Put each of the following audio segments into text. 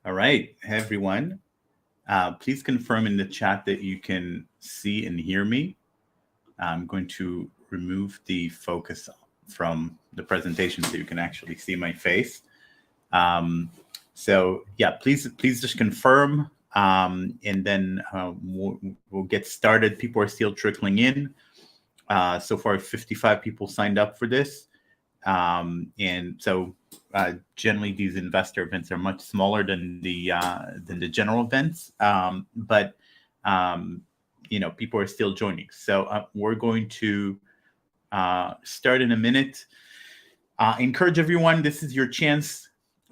All right, hey everyone. Please confirm in the chat that you can see and hear me. I'm going to remove the focus from the presentation so you can actually see my face. So yeah, please just confirm, and then we'll get started. People are still trickling in. So far, 55 people signed up for this. And so generally these investor events are much smaller than the general events, but people are still joining. So we're going to start in a minute. Encourage everyone. This is your chance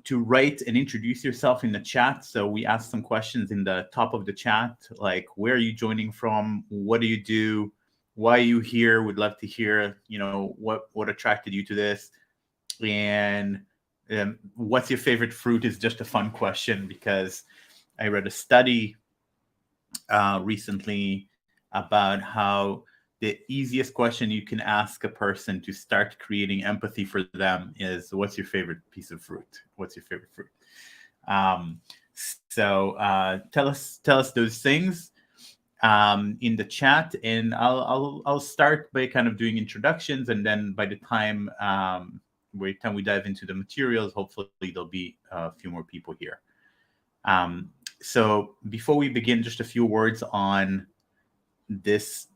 to write and introduce yourself in the chat. So we asked some questions in the top of the chat, like where are you joining from? What do you do? Why are you here? Would love to hear, what attracted you to this, and what's your favorite fruit is just a fun question, because I read a study recently about how the easiest question you can ask a person to start creating empathy for them is, what's your favorite piece of fruit? What's your favorite fruit? So tell us those things in the chat, and I'll start by kind of doing introductions, and then by the time we dive into the materials, hopefully there'll be a few more people here. So before we begin, just a few words on this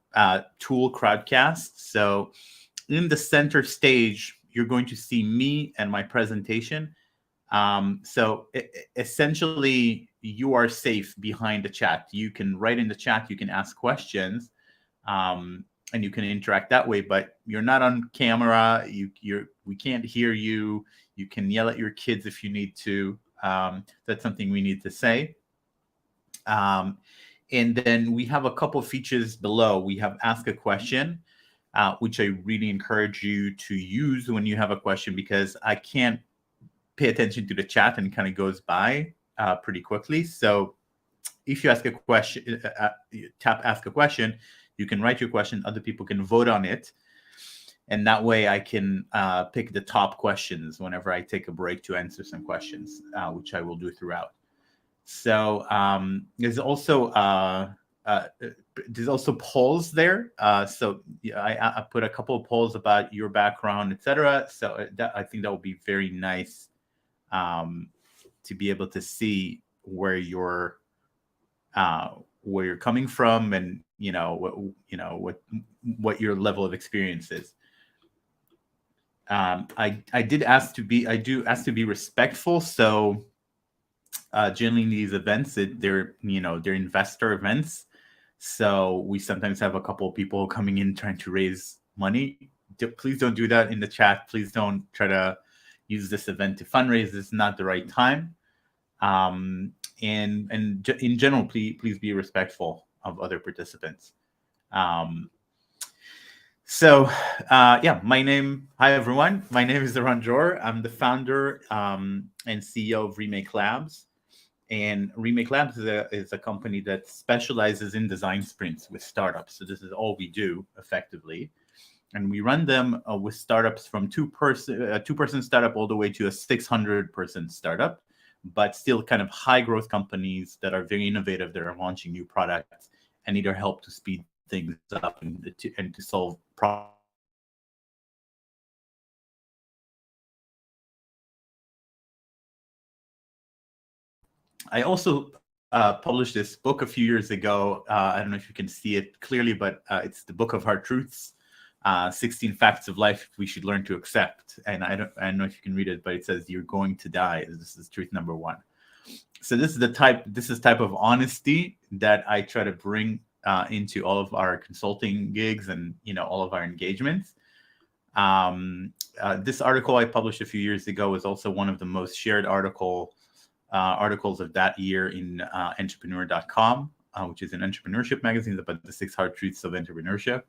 tool, Crowdcast. So in the center stage, you're going to see me and my presentation. So essentially, you are safe behind the chat. You can write in the chat, you can ask questions, and you can interact that way, but you're not on camera. We can't hear you. You can yell at your kids if you need to. That's something we need to say. And then we have a couple of features below. We have Ask a Question, which I really encourage you to use when you have a question, because I can't pay attention to the chat and it kind of goes by pretty quickly. So if you ask a question, tap Ask a Question, you can write your question, other people can vote on it. And that way I can pick the top questions whenever I take a break to answer some questions, which I will do throughout. So there's also polls there. So I put a couple of polls about your background, etc. So I think that would be very nice to be able to see where you're coming from, and what your level of experience is. I do ask to be respectful. So generally in these events, they're investor events. So we sometimes have a couple of people coming in trying to raise money. Please don't do that in the chat. Please don't try to use this event to fundraise. This is not the right time. And in general, please be respectful of other participants. Hi everyone. My name is Eran Jor. I'm the founder and CEO of Remake Labs. And Remake Labs is a company that specializes in design sprints with startups. So this is all we do effectively. And we run them with startups from a two-person startup all the way to a 600-person startup, but still kind of high growth companies that are very innovative, that are launching new products and need our help to speed things up and to solve problems. I also published this book a few years ago. I don't know if you can see it clearly, but it's the Book of Hard Truths, 16 Facts of Life We Should Learn to Accept. And I don't know if you can read it, but it says, you're going to die. This is truth number one. So this is type of honesty that I try to bring into all of our consulting gigs and all of our engagements. This article I published a few years ago was also one of the most shared articles of that year in entrepreneur.com, which is an entrepreneurship magazine about the 6 hard truths of entrepreneurship.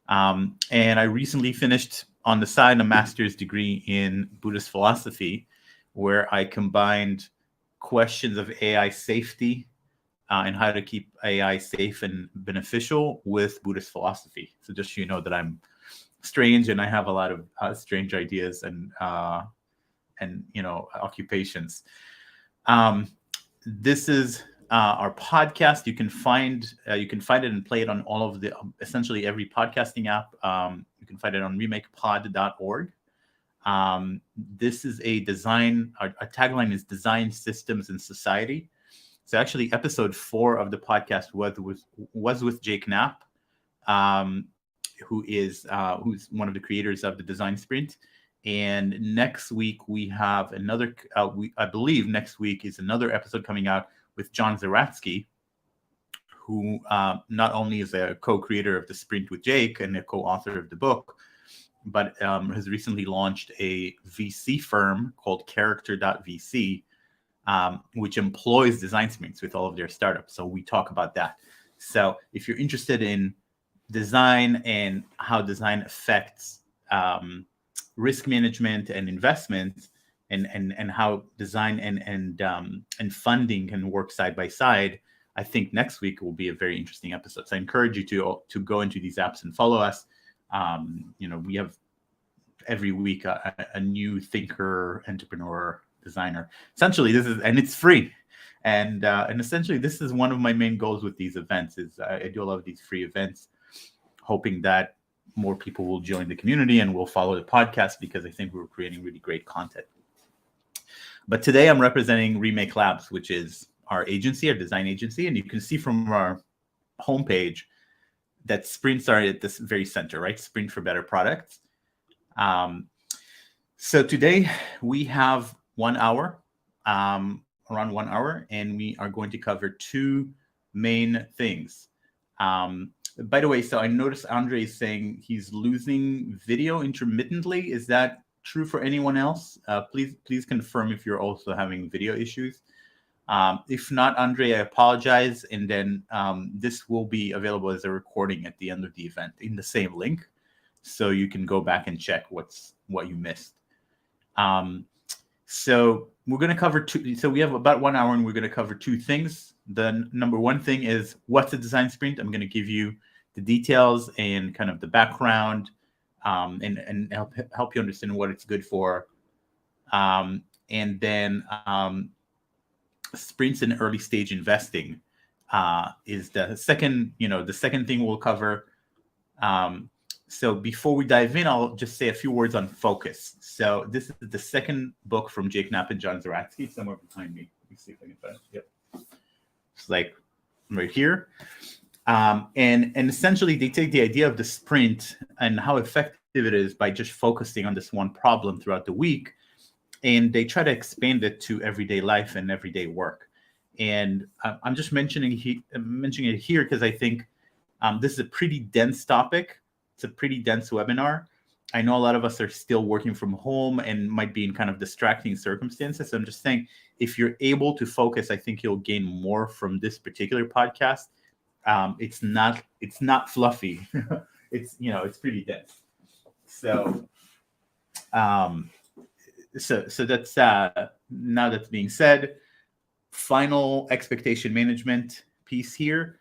And I recently finished on the side a master's degree in Buddhist philosophy, where I combined questions of AI safety and how to keep AI safe and beneficial with Buddhist philosophy. So just so you know that I'm strange and I have a lot of strange ideas and occupations. This is our podcast. You can find it and play it on all of the essentially every podcasting app. You can find it on remakepod.org. This is a design. Our tagline is Design Systems and Society. So actually, episode 4 of the podcast was with Jake Knapp, who's one of the creators of the Design Sprint. And next week we have another. I believe next week is another episode coming out with John Zaratsky, who not only is a co-creator of the Sprint with Jake and a co-author of the book, but has recently launched a VC firm called Character.vc, which employs design sprints with all of their startups. So we talk about that. So if you're interested in design and how design affects risk management and investment, and how design and funding can work side by side, I think next week will be a very interesting episode. So I encourage you to go into these apps and follow us. We have every week a new thinker, entrepreneur, designer. Essentially, it's free, and essentially this is one of my main goals with these events. Is I do a lot of these free events, hoping that more people will join the community and will follow the podcast, because I think we're creating really great content. But today I'm representing Remake Labs, which is our agency, our design agency, and you can see from our homepage that sprints are at this very center, right? Sprint for better products. So today we have 1 hour, around 1 hour, and we are going to cover 2 main things. By the way, so I noticed Andre is saying he's losing video intermittently. Is that true for anyone else? Please confirm if you're also having video issues. If not, Andre, I apologize. And then this will be available as a recording at the end of the event in the same link, so you can go back and check what you missed. So we're going to cover 2. So we have about 1 hour, and we're going to cover 2 things. The number one thing is, what's a design sprint? I'm going to give you the details and kind of the background, and help you understand what it's good for. And then sprints in early stage investing is the second thing we'll cover. So before we dive in, I'll just say a few words on focus. So this is the second book from Jake Knapp and John Zaratsky, somewhere behind me. Let me see if I can find it. Yep. It's like right here. And essentially they take the idea of the sprint and how effective it is by just focusing on this one problem throughout the week, and they try to expand it to everyday life and everyday work. And I'm just mentioning it here because I think this is a pretty dense topic. It's a pretty dense webinar. I know a lot of us are still working from home and might be in kind of distracting circumstances. So I'm just saying, if you're able to focus, I think you'll gain more from this particular podcast. It's not fluffy. It's pretty dense. So that's now that's being said, final expectation management piece here.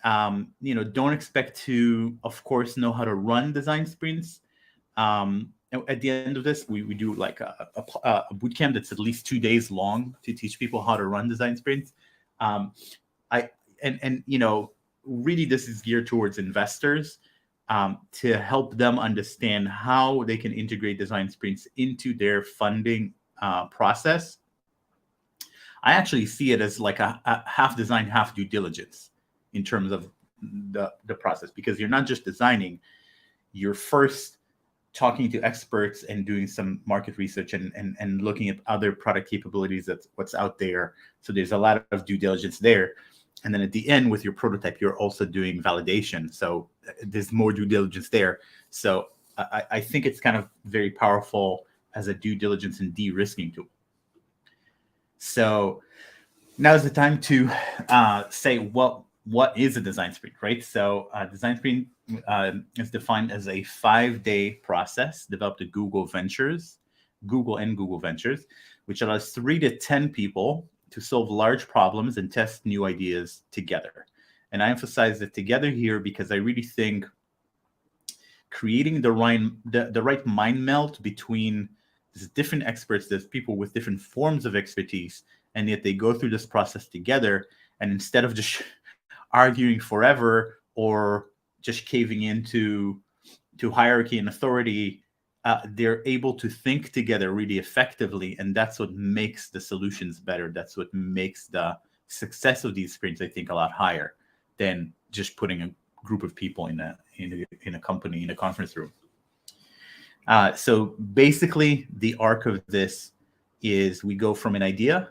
Don't expect to, of course, know how to run design sprints. At the end of this, we do like a bootcamp that's at least 2 days long to teach people how to run design sprints. Really this is geared towards investors, to help them understand how they can integrate design sprints into their funding process. I actually see it as like a half design, half due diligence in terms of the process, because you're not just designing, you're first talking to experts and doing some market research and looking at other product capabilities, that's what's out there. So there's a lot of due diligence there. And then at the end with your prototype, you're also doing validation. So there's more due diligence there. So I think it's kind of very powerful as a due diligence and de-risking tool. So now is the time to say what is a design sprint, right? So design sprint is defined as a 5-day process developed at Google Ventures, which allows 3 to 10 people to solve large problems and test new ideas together. And I emphasize the together here because I really think creating the right mind melt between these different experts, there's people with different forms of expertise, and yet they go through this process together. And instead of just arguing forever or just caving into hierarchy and authority, they're able to think together really effectively, and that's what makes the solutions better. That's what makes the success of these sprints, I think, a lot higher than just putting a group of people in a company, in a conference room. So basically, the arc of this is we go from an idea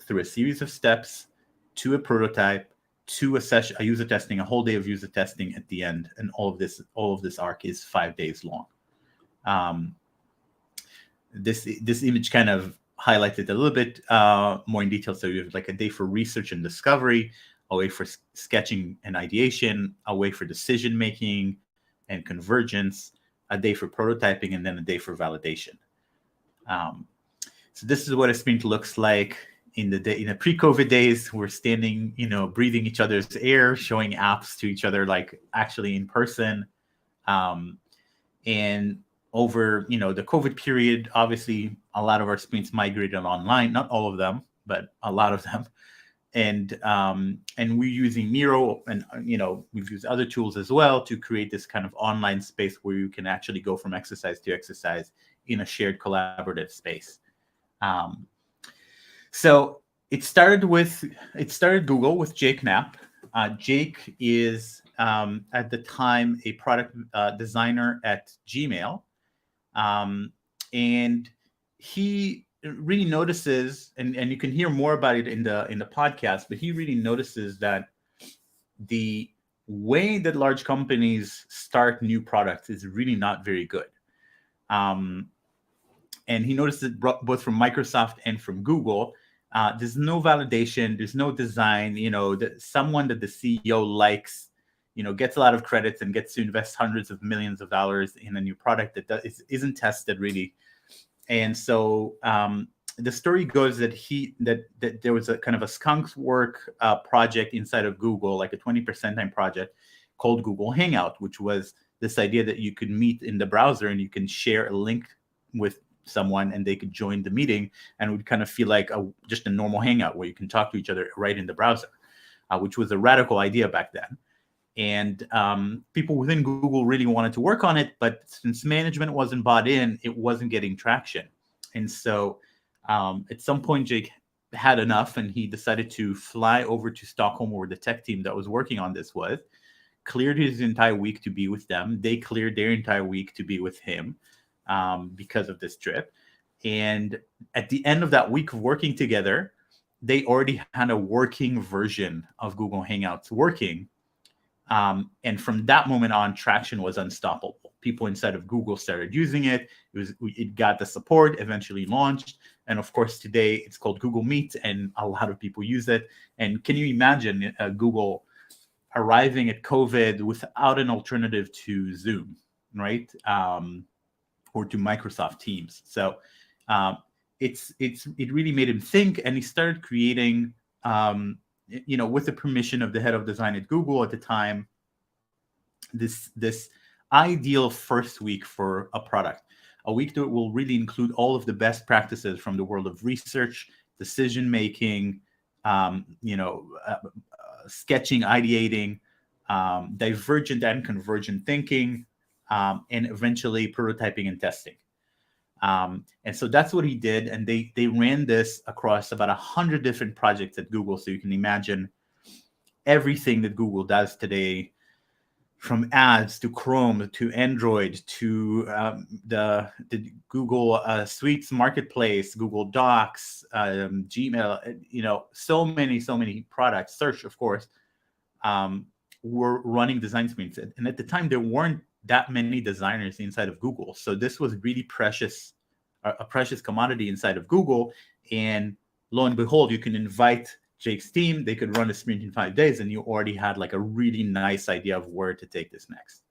through a series of steps to a prototype to a session, a user testing, a whole day of user testing at the end, and all of this arc is 5 days long. This image kind of highlights it a little bit more in detail. So you have like a day for research and discovery, a way for sketching and ideation, a way for decision making and convergence, a day for prototyping, and then a day for validation. So this is what a sprint looks like in the pre-COVID days. We're standing, breathing each other's air, showing apps to each other, like actually in person. And over, the COVID period, obviously a lot of our sprints migrated online, not all of them, but a lot of them. And we're using Miro, and we've used other tools as well to create this kind of online space where you can actually go from exercise to exercise in a shared collaborative space. So it started Google with Jake Knapp. Jake is at the time a product designer at Gmail, and he really notices, and you can hear more about it in the podcast, but he really notices that the way that large companies start new products is really not very good. And he noticed it both from Microsoft and from Google. There's no validation, there's no design, someone that the CEO likes, gets a lot of credits and gets to invest hundreds of millions of dollars in a new product that isn't tested really. And so the story goes that that there was a kind of a skunk work project inside of Google, like a 20% time project called Google Hangout, which was this idea that you could meet in the browser and you can share a link with someone and they could join the meeting, and it would kind of feel like just a normal hangout where you can talk to each other right in the browser, which was a radical idea back then. And people within Google really wanted to work on it, but since management wasn't bought in, it wasn't getting traction. And so at some point, Jake had enough, and he decided to fly over to Stockholm, where the tech team that was working on this was, cleared his entire week to be with them. They cleared their entire week to be with him because of this trip. And at the end of that week of working together, they already had a working version of Google Hangouts working. And from that moment on, traction was unstoppable. People inside of Google started using it. It got the support, eventually launched. And of course, today it's called Google Meet, and a lot of people use it. And can you imagine Google arriving at COVID without an alternative to Zoom, right? Or to Microsoft Teams. So it really made him think, and he started creating, with the permission of the head of design at Google at the time, this ideal first week for a product, a week that will really include all of the best practices from the world of research, decision making, sketching, ideating, divergent and convergent thinking, and eventually prototyping and testing. And so that's what he did. And they ran this across about 100 different projects at Google. So you can imagine everything that Google does today, from ads to Chrome to Android to the Google Suites Marketplace, Google Docs, Gmail, so many products, search, of course, were running design sprints. And at the time, there weren't that many designers inside of Google. So this was really a precious commodity inside of Google. And lo and behold, you can invite Jake's team, they could run a sprint in 5 days, and you already had like a really nice idea of where to take this next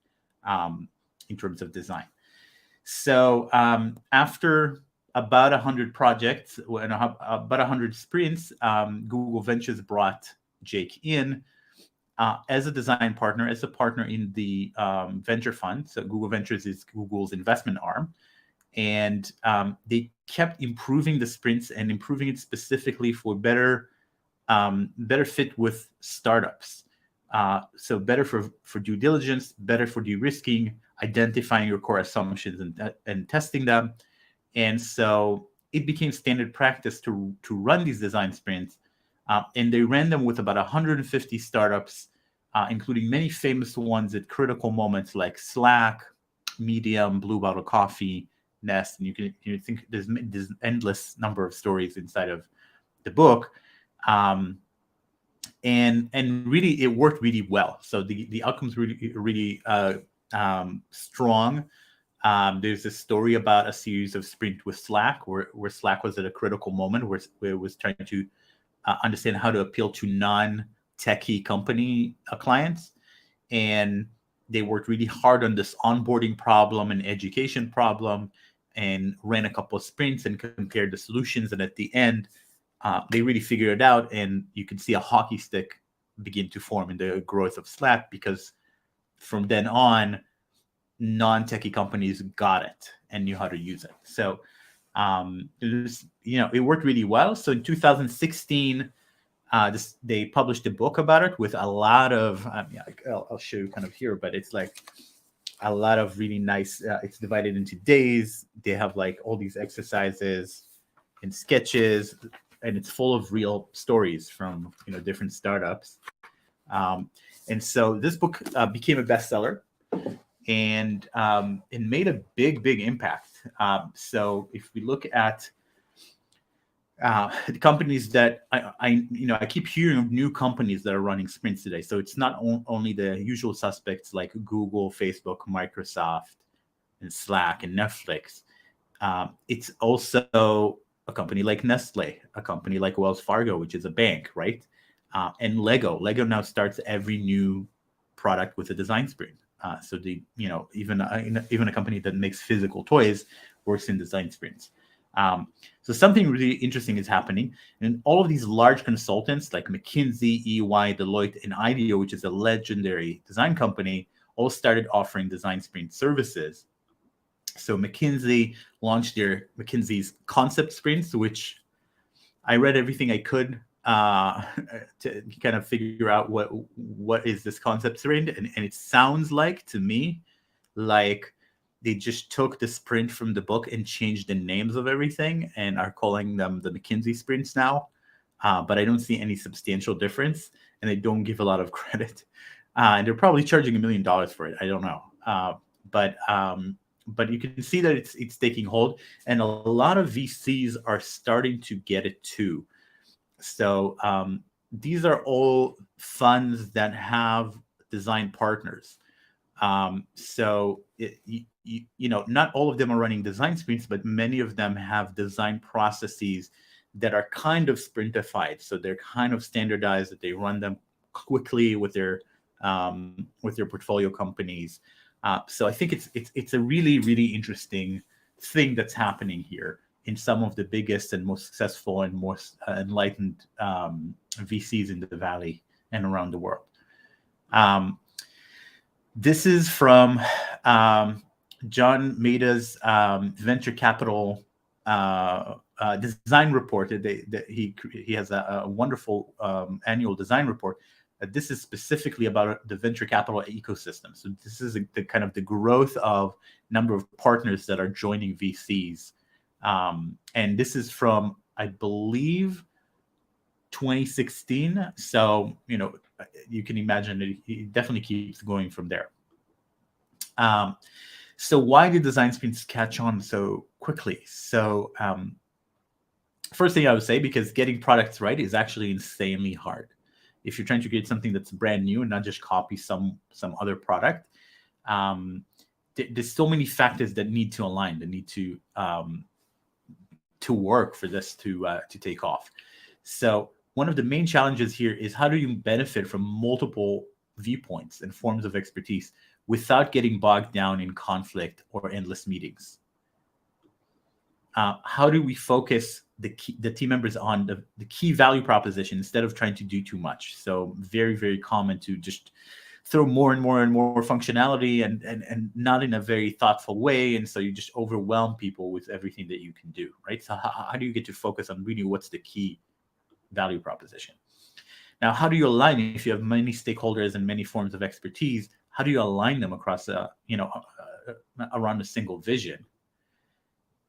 in terms of design. So after about 100 projects and about 100 sprints, Google Ventures brought Jake in as a design partner, as a partner in the venture fund. So Google Ventures is Google's investment arm. And they kept improving the sprints and improving it specifically for better fit with startups. So better for due diligence, better for de-risking, identifying your core assumptions and testing them. And so it became standard practice to run these design sprints. And they ran them with about 150 startups, including many famous ones at critical moments like Slack, Medium, Blue Bottle Coffee, Nest. And you think there's endless number of stories inside of the book. And really, it worked really well. So the outcomes really strong. There's a story about a series of sprint with Slack, where Slack was at a critical moment where it was trying to understand how to appeal to non-techie company clients, and they worked really hard on this onboarding problem and education problem, and ran a couple of sprints and compared the solutions. And at the end, they really figured it out, and you can see a hockey stick begin to form in the growth of Slack, because from then on, non-techie companies got it and knew how to use it. So it worked really well. So in 2016, they published a book about it with a lot of, I'll show you kind of here, but it's like a lot of really nice, it's divided into days. They have like all these exercises and sketches, and it's full of real stories from different startups. And so this book became a bestseller, and it made a big impact. So if we look at the companies that I keep hearing of new companies that are running sprints today. So it's not only the usual suspects like Google, Facebook, Microsoft, and Slack and Netflix. It's also a company like Nestle, a company like Wells Fargo, which is a bank, right? And Lego. Lego now starts every new product with a design sprint. So even a company that makes physical toys works in design sprints. So something really interesting is happening, and all of these large consultants like McKinsey, EY, Deloitte, and IDEO, which is a legendary design company, all started offering design sprint services. So McKinsey launched their McKinsey's concept sprints, which I read everything I could to kind of figure out what is this concept sprint, and it sounds like to me like they just took the sprint from the book and changed the names of everything and are calling them the McKinsey sprints now. But I don't see any substantial difference, and they don't give a lot of credit. And they're probably charging $1 million for it. I don't know. But you can see that it's taking hold, and a lot of VCs are starting to get it too. So these are all funds that have design partners. So not all of them are running design sprints, but many of them have design processes that are kind of sprintified. So they're kind of standardized, that they run them quickly with their portfolio companies. So I think it's a really interesting thing that's happening here in some of the biggest and most successful and most enlightened VCs in the Valley and around the world. This is from John Maida's venture capital design report. He has a wonderful annual design report. This is specifically about the venture capital ecosystem. So this is the kind of the growth of number of partners that are joining VCs. And this is from, I believe, 2016. So, you can imagine it definitely keeps going from there. So why did design sprints catch on so quickly? So first thing I would say, because getting products right is actually insanely hard. If you're trying to create something that's brand new and not just copy some other product, there's so many factors that need to align, that need to work for this to take off. So one of the main challenges here is, how do you benefit from multiple viewpoints and forms of expertise without getting bogged down in conflict or endless meetings? How do we focus the team members on the key value proposition instead of trying to do too much? So very common to just throw more and more and more functionality and not in a very thoughtful way. And so you just overwhelm people with everything that you can do, right? So how do you get to focus on really what's the key value proposition? Now, how do you align if you have many stakeholders and many forms of expertise? How do you align them across around a single vision?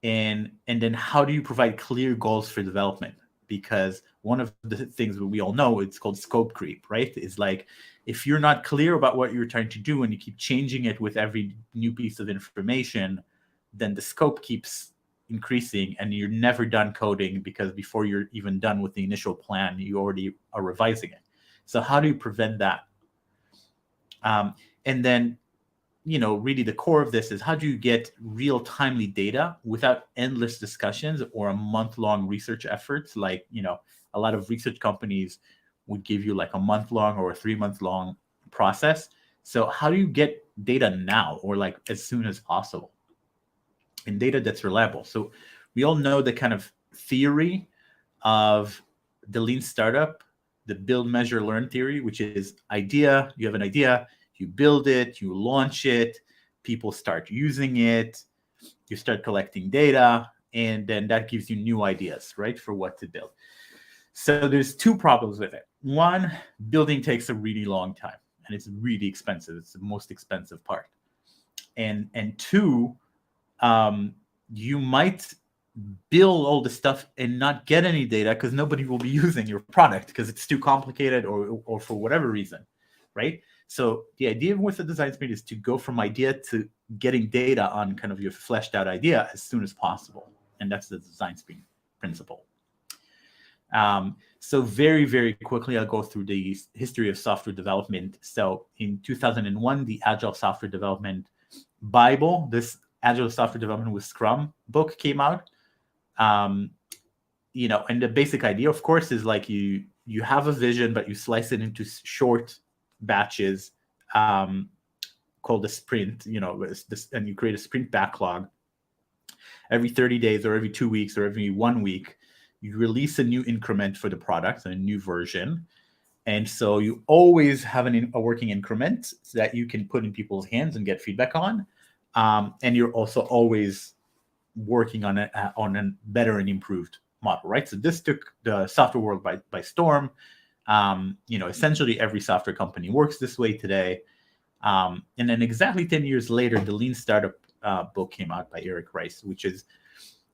And then how do you provide clear goals for development? Because one of the things that we all know, it's called scope creep, right? Is like, if you're not clear about what you're trying to do and you keep changing it with every new piece of information, then the scope keeps increasing and you're never done coding, because before you're even done with the initial plan, you already are revising it. So how do you prevent that? And then, really the core of this is, how do you get real timely data without endless discussions or a month-long research efforts? Like, a lot of research companies would give you like a month-long or a 3-month-long process. So how do you get data now, or like as soon as possible, and data that's reliable? So we all know the kind of theory of the lean startup, the build, measure, learn theory, which is idea, you have an idea, you build it, you launch it, people start using it, you start collecting data, and then that gives you new ideas, right, for what to build. So there's two problems with it. One, building takes a really long time, and it's really expensive. It's the most expensive part. And two, you might build all the stuff and not get any data because nobody will be using your product because it's too complicated or for whatever reason, right? So the idea with the design sprint is to go from idea to getting data on kind of your fleshed out idea as soon as possible. And that's the design sprint principle. So very, very quickly, I'll go through the history of software development. So in 2001, the Agile Software Development Bible, this Agile Software Development with Scrum book came out. And the basic idea, of course, is like you have a vision, but you slice it into short batches called a sprint, and you create a sprint backlog. Every 30 days or every 2 weeks or every 1 week, you release a new increment for the product, a new version. And so you always have a working increment that you can put in people's hands and get feedback on. And you're also always working on a better and improved model, right? So this took the software world by storm. Essentially every software company works this way today. And then exactly 10 years later, the Lean Startup book came out by Eric Rice, which is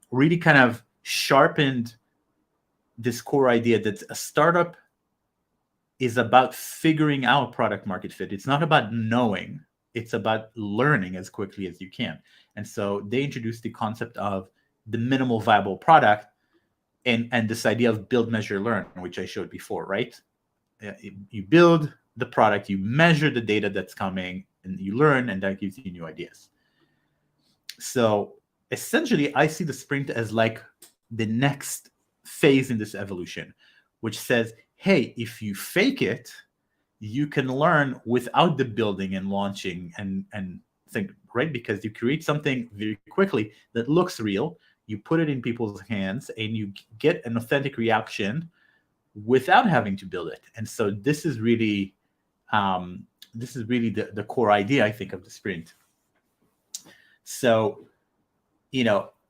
really kind of sharpened this core idea that a startup is about figuring out product market fit. It's not about knowing, it's about learning as quickly as you can. And so they introduced the concept of the minimal viable product and this idea of build, measure, learn, which I showed before, right? You build the product, you measure the data that's coming, and you learn, and that gives you new ideas. So essentially, I see the sprint as like the next phase in this evolution, which says, hey, if you fake it, you can learn without the building and launching and think, right? Because you create something very quickly that looks real, you put it in people's hands, and you get an authentic reaction without having to build it. And so this is really the core idea, I think, of the sprint. So,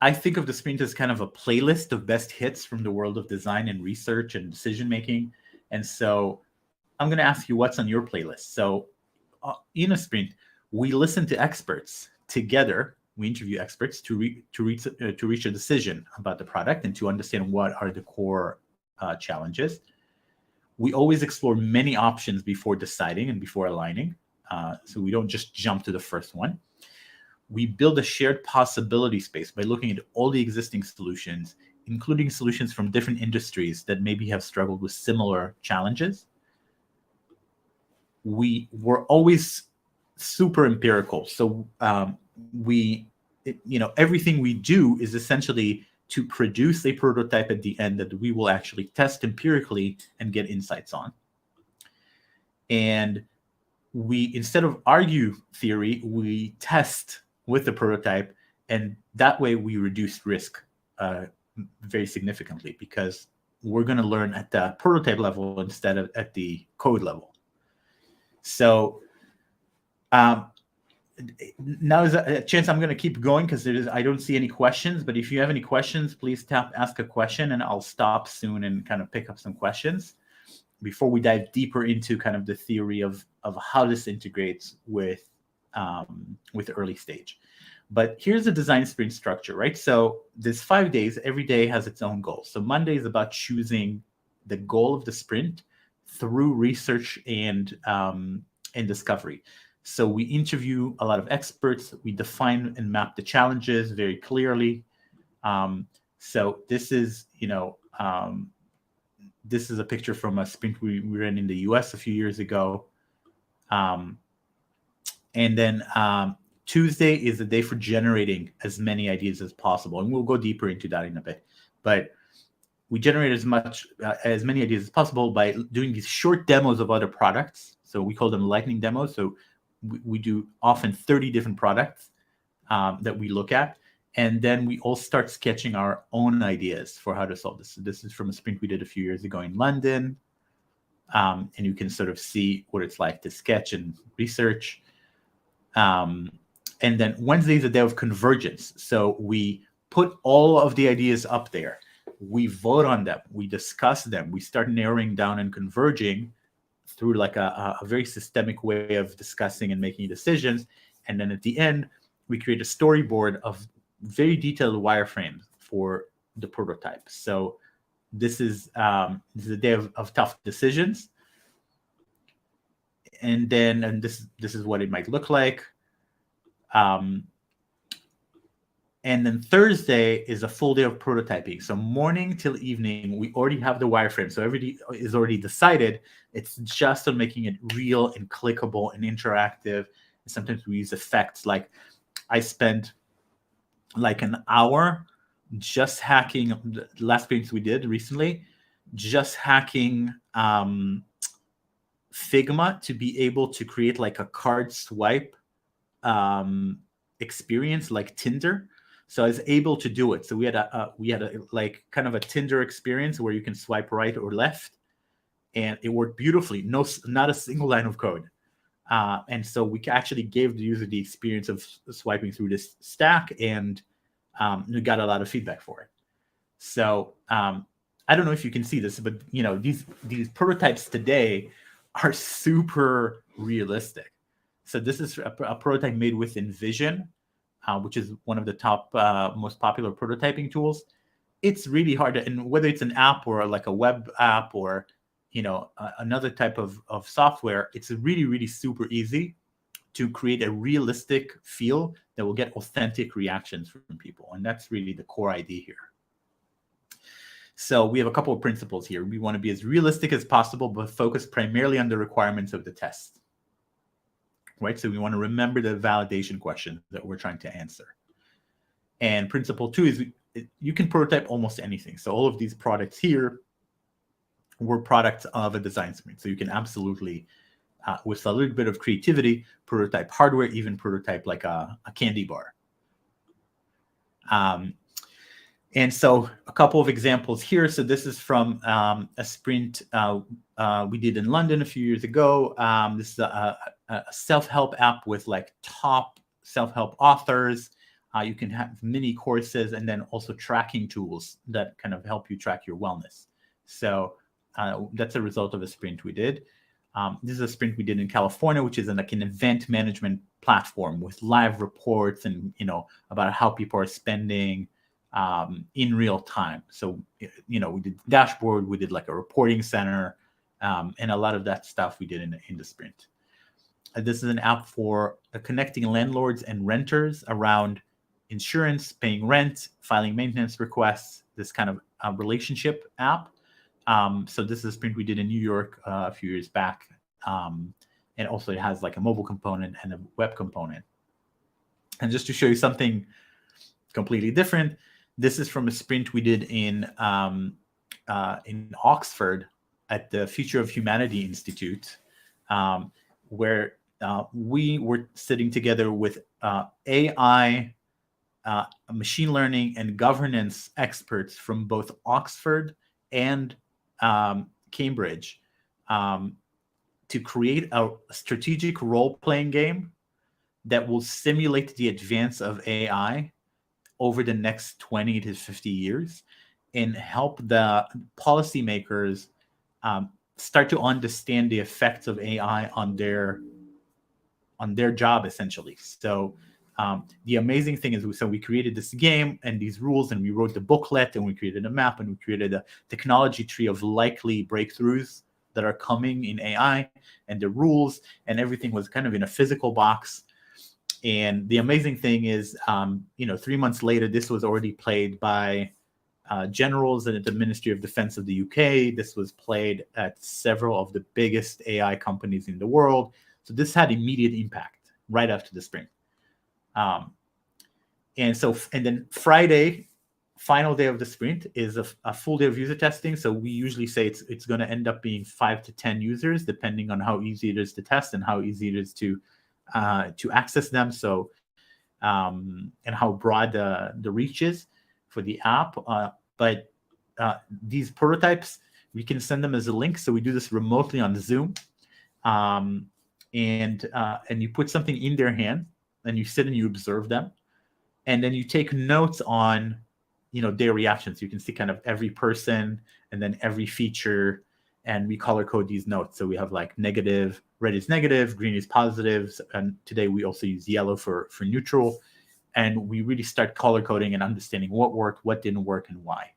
I think of the sprint as kind of a playlist of best hits from the world of design and research and decision making. And so I'm going to ask you, what's on your playlist? So in a sprint, we listen to experts together. We interview experts to reach a decision about the product and to understand what are the core challenges. We always explore many options before deciding and before aligning. So we don't just jump to the first one. We build a shared possibility space by looking at all the existing solutions, including solutions from different industries that maybe have struggled with similar challenges. We're always super empirical. So everything we do is essentially to produce a prototype at the end that we will actually test empirically and get insights on. And we, instead of argue theory, we test with the prototype, and that way we reduce risk very significantly, because we're going to learn at the prototype level instead of at the code level. So Um, now is a chance I'm going to keep going because I don't see any questions. But if you have any questions, please ask a question, and I'll stop soon and kind of pick up some questions before we dive deeper into kind of the theory of how this integrates with early stage. But here's the design sprint structure, right? So this 5 days, every day has its own goal. So Monday is about choosing the goal of the sprint through research and discovery. So we interview a lot of experts. We define and map the challenges very clearly. So this is, this is a picture from a sprint we ran in the US a few years ago. And then Tuesday is the day for generating as many ideas as possible. And we'll go deeper into that in a bit. But we generate as many ideas as possible by doing these short demos of other products. So we call them lightning demos. So we do often 30 different products that we look at. And then we all start sketching our own ideas for how to solve this. So this is from a sprint we did a few years ago in London. And you can sort of see what it's like to sketch and research. And then Wednesday is a day of convergence. So we put all of the ideas up there. We vote on them. We discuss them. We start narrowing down and converging through like a very systemic way of discussing and making decisions. And then at the end, we create a storyboard of very detailed wireframes for the prototype. So this is a day of tough decisions. And then this is what it might look like. And then Thursday is a full day of prototyping. So morning till evening, we already have the wireframe. So everything is already decided. It's just on making it real and clickable and interactive. And sometimes we use effects. Like I spent like an hour just hacking the last paints we did recently, just hacking Figma to be able to create like a card swipe experience like Tinder. So I was able to do it. So we had a like kind of a Tinder experience where you can swipe right or left, and it worked beautifully. Not a single line of code. And so we actually gave the user the experience of swiping through this stack, and we got a lot of feedback for it. So I don't know if you can see this, but these prototypes today are super realistic. So this is a prototype made with InVision, which is one of the top most popular prototyping tools. It's really hard to, and whether it's an app or like a web app or another type of software, it's really, really super easy to create a realistic feel that will get authentic reactions from people. And that's really the core idea here. So we have a couple of principles here. We want to be as realistic as possible, but focus primarily on the requirements of the test. Right? So we want to remember the validation question that we're trying to answer. And principle 2 is you can prototype almost anything. So all of these products here were products of a design sprint. So you can absolutely, with a little bit of creativity, prototype hardware, even prototype like a candy bar. And so a couple of examples here. So this is from a sprint we did in London a few years ago. This is a self-help app with like top self-help authors. You can have mini courses and then also tracking tools that kind of help you track your wellness. So that's a result of a sprint we did. This is a sprint we did in California, which is like an event management platform with live reports and about how people are spending in real time. So we did dashboard, we did like a reporting center, and a lot of that stuff we did in the sprint. This is an app for connecting landlords and renters around insurance, paying rent, filing maintenance requests, this kind of relationship app. So this is a sprint we did in New York a few years back. And also it has like a mobile component and a web component. And just to show you something completely different, this is from a sprint we did in Oxford at the Future of Humanity Institute, where we were sitting together with AI, machine learning, and governance experts from both Oxford and Cambridge to create a strategic role-playing game that will simulate the advance of AI over the next 20 to 50 years and help the policymakers start to understand the effects of AI on their job, essentially. So the amazing thing is, we created this game and these rules, and we wrote the booklet, and we created a map, and we created a technology tree of likely breakthroughs that are coming in AI, and the rules and everything was kind of in a physical box. And the amazing thing is, 3 months later, this was already played by generals at the Ministry of Defense of the UK. This was played at several of the biggest AI companies in the world. So this had immediate impact right after the sprint. And then Friday, final day of the sprint, is a full day of user testing. So we usually say it's going to end up being 5 to 10 users, depending on how easy it is to test and how easy it is to access them. So and how broad the reach is for the app. But these prototypes, we can send them as a link. So we do this remotely on Zoom. And you put something in their hand, and you sit and you observe them, and then you take notes on, their reactions. You can see kind of every person and then every feature, and we color code these notes. So we have like negative, red is negative, green is positive, and today we also use yellow for neutral. And we really start color coding and understanding what worked, what didn't work, and why.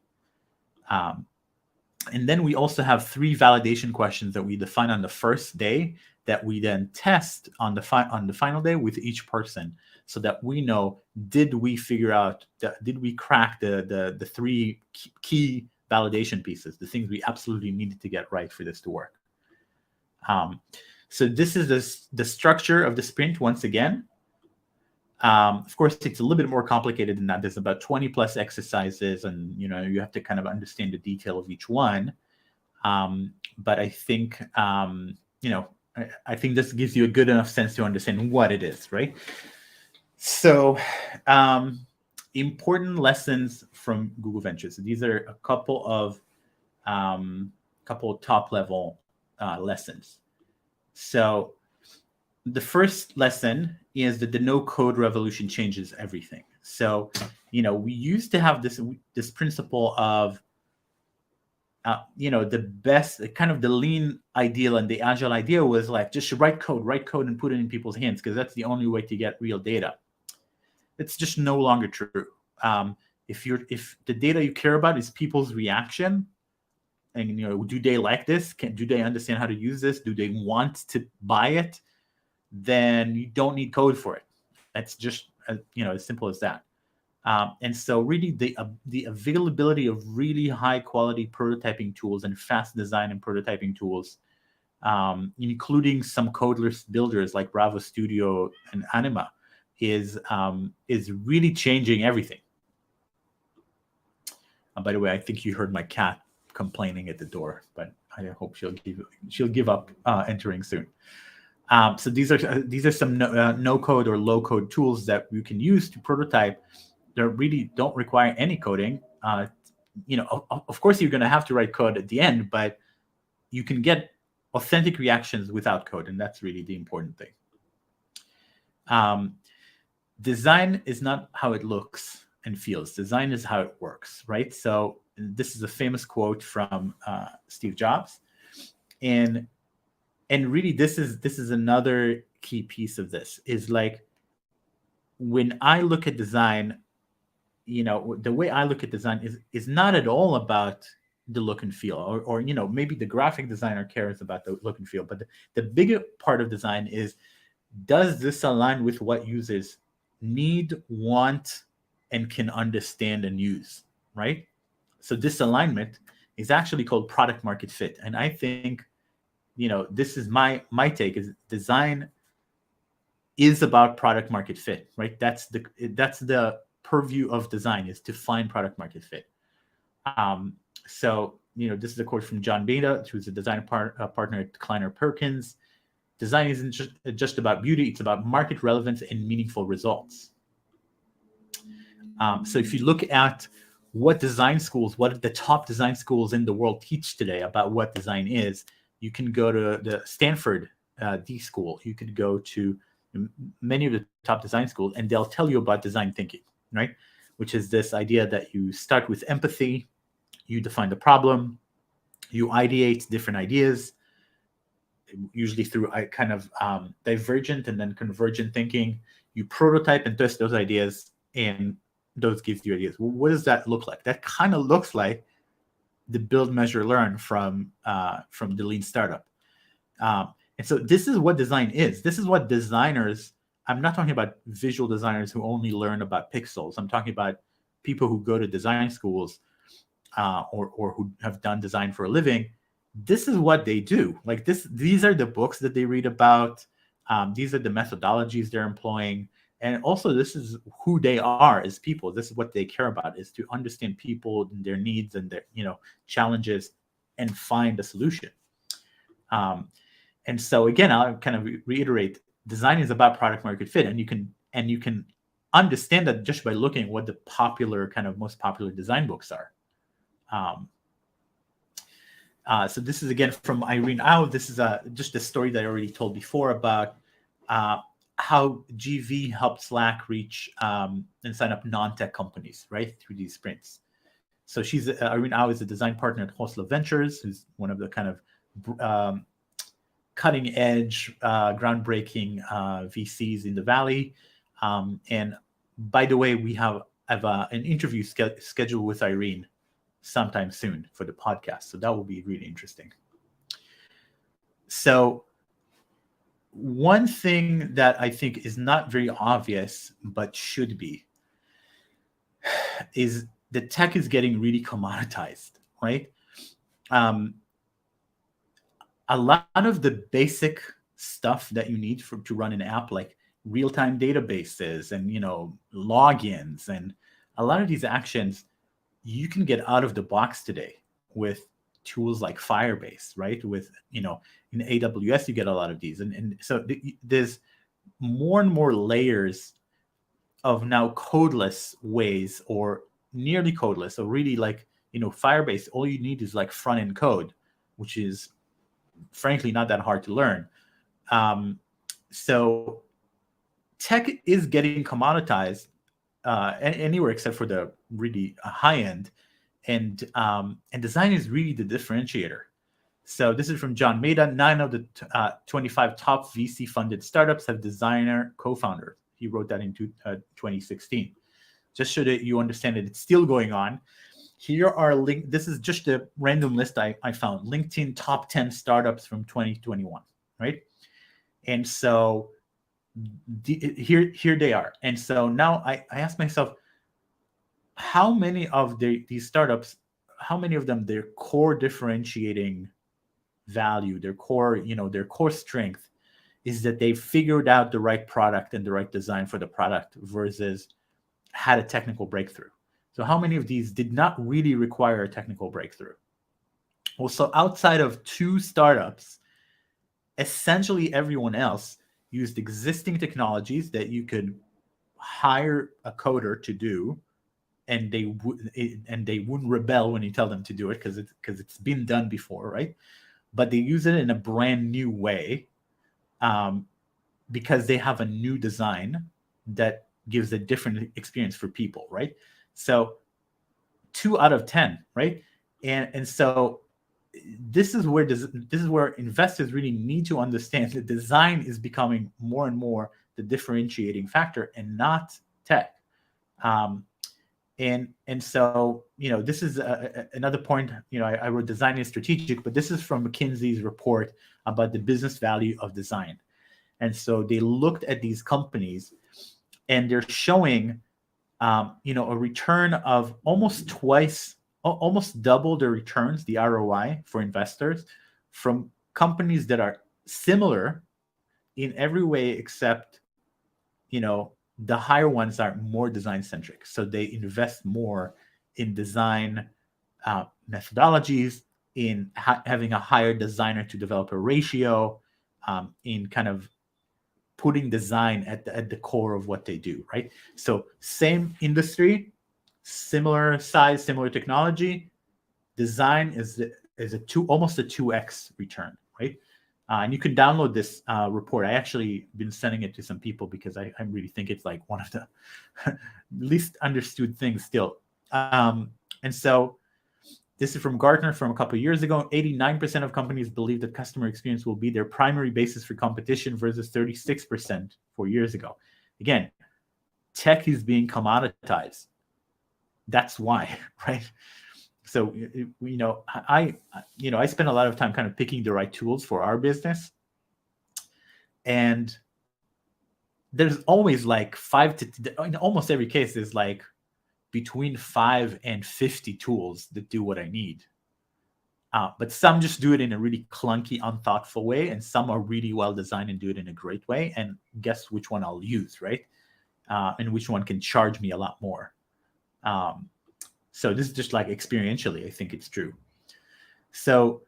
And then we also have 3 validation questions that we define on the first day that we then test on the final day with each person, so that we know, did we crack the 3 key validation pieces, the things we absolutely needed to get right for this to work. So this is the structure of the sprint once again. Of course, it's a little bit more complicated than that. There's about 20 plus exercises, and you have to kind of understand the detail of each one. But I think I think this gives you a good enough sense to understand what it is, right? So important lessons from Google Ventures. So these are a couple of top level lessons. So the first lesson is that the no code revolution changes everything. So, we used to have this principle of, the best, kind of the lean ideal and the agile idea was like, just write code and put it in people's hands, because that's the only way to get real data. It's just no longer true. If the data you care about is people's reaction, and do they like this? Do they understand how to use this? Do they want to buy it? Then you don't need code for it. That's just as simple as that. And so really the availability of really high quality prototyping tools and fast design and prototyping tools, including some codeless builders like Bravo Studio and Anima, is really changing everything. By the way, I think you heard my cat complaining at the door, but I hope she'll give up entering soon. So these are some no code or low code tools that you can use to prototype that really don't require any coding. Of course, you're going to have to write code at the end, but you can get authentic reactions without code, and that's really the important thing. Design is not how it looks and feels. Design is how it works, right? So this is a famous quote from Steve Jobs, and really this is another key piece of this, is like, when I look at design, the way I look at design is not at all about the look and feel, or maybe the graphic designer cares about the look and feel, but the bigger part of design is, does this align with what users need, want, and can understand and use, right? So this alignment is actually called product market fit. And I think, this is my take, is design is about product market fit, right? That's the purview of design, is to find product market fit. So, this is a quote from John Beda, who's a design partner at Kleiner Perkins. Design isn't just about beauty, it's about market relevance and meaningful results. So if you look at what the top design schools in the world teach today about what design is, you can go to the Stanford D School, you could go to many of the top design schools, and they'll tell you about design thinking, right? Which is this idea that you start with empathy, you define the problem, you ideate different ideas, usually through kind of divergent and then convergent thinking. You prototype and test those ideas, and those gives you ideas. What does that look like? That kind of looks like the build, measure, learn from the lean startup. And so this is what design is. This is what designers, I'm not talking about visual designers who only learn about pixels. I'm talking about people who go to design schools or who have done design for a living. This is what they do. Like these are the books that they read about. These are the methodologies they're employing. And also this is who they are as people. This is what they care about, is to understand people and their needs and their, challenges and find a solution. And so again, I'll kind of reiterate, design is about product market fit. And you can understand that just by looking at what the most popular design books are. So this is again from Irene Au. This is just a story that I already told before about how GV helped Slack reach and sign up non-tech companies, right, through these sprints. So Irene Au is a design partner at Hosla Ventures, who's one of the kind of cutting edge, groundbreaking VCs in the Valley. And by the way, we have an interview scheduled with Irene sometime soon for the podcast. So that will be really interesting. So one thing that I think is not very obvious, but should be, is the tech is getting really commoditized, right? A lot of the basic stuff that you need to run an app, like real-time databases and, logins, and a lot of these actions you can get out of the box today with tools like Firebase, right? With, in AWS, you get a lot of these. And so there's more and more layers of now codeless ways, or nearly codeless. So really like, Firebase, all you need is like front-end code, which is frankly not that hard to learn. So tech is getting commoditized anywhere except for the really high end, and design is really the differentiator. So this is from John Maida. 9 of the 25 top VC funded startups have designer co-founders. He wrote that in 2016. Just so that you understand that it's still going on. Here are this is just a random list I found. LinkedIn top 10 startups from 2021, right? And so here they are. And so now I ask myself, how many of these startups, how many of them, their core differentiating value, their core strength is that they figured out the right product and the right design for the product versus had a technical breakthrough. So how many of these did not really require a technical breakthrough? Well, so outside of 2 startups, essentially everyone else used existing technologies that you could hire a coder to do, and they wouldn't rebel when you tell them to do it because it's been done before, right? But they use it in a brand new way because they have a new design that gives a different experience for people, right? So 2 out of 10, right? And so this is where investors really need to understand that design is becoming more and more the differentiating factor and not tech. And so, this is another point. I wrote design is strategic, but this is from McKinsey's report about the business value of design. And so they looked at these companies, and they're showing, a return of almost double the returns, the ROI for investors, from companies that are similar in every way except, the higher ones are more design centric. So they invest more in design methodologies, in having a higher designer to developer ratio, in kind of putting design at the core of what they do, right? So same industry, similar size, similar technology, design is almost a 2x return, right? And you can download this report. I actually been sending it to some people because I really think it's like one of the least understood things still. And so this is from Gartner from a couple of years ago. 89% of companies believe that customer experience will be their primary basis for competition versus 36% 4 years ago. Again, tech is being commoditized. That's why, right? So, I spend a lot of time kind of picking the right tools for our business. And there's always like in almost every case, there's like between 5 and 50 tools that do what I need. But some just do it in a really clunky, unthoughtful way, and some are really well designed and do it in a great way. And guess which one I'll use, right? And which one can charge me a lot more. So this is just like experientially, I think it's true. So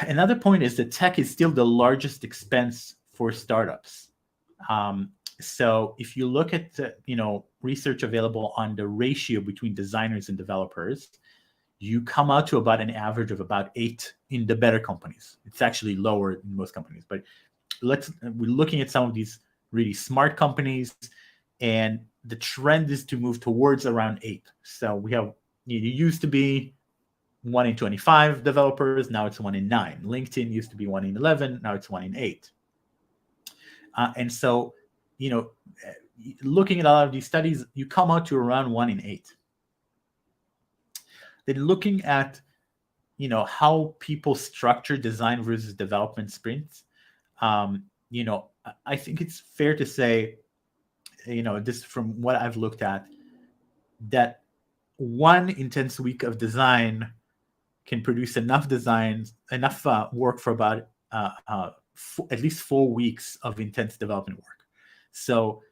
another point is that tech is still the largest expense for startups. So if you look at research available on the ratio between designers and developers, you come out to about an average of about 8 in the better companies. It's actually lower in most companies, but we're looking at some of these really smart companies, and the trend is to move towards around 8. So we have, it used to be 1 in 25 developers, now it's 1 in 9. LinkedIn used to be 1 in 11, now it's 1 in 8. And so, looking at a lot of these studies, you come out to around 1 in 8. Then looking at, how people structure design versus development sprints, I think it's fair to say, this from what I've looked at, that 1 intense week of design can produce enough work for about at least 4 weeks of intense development work. So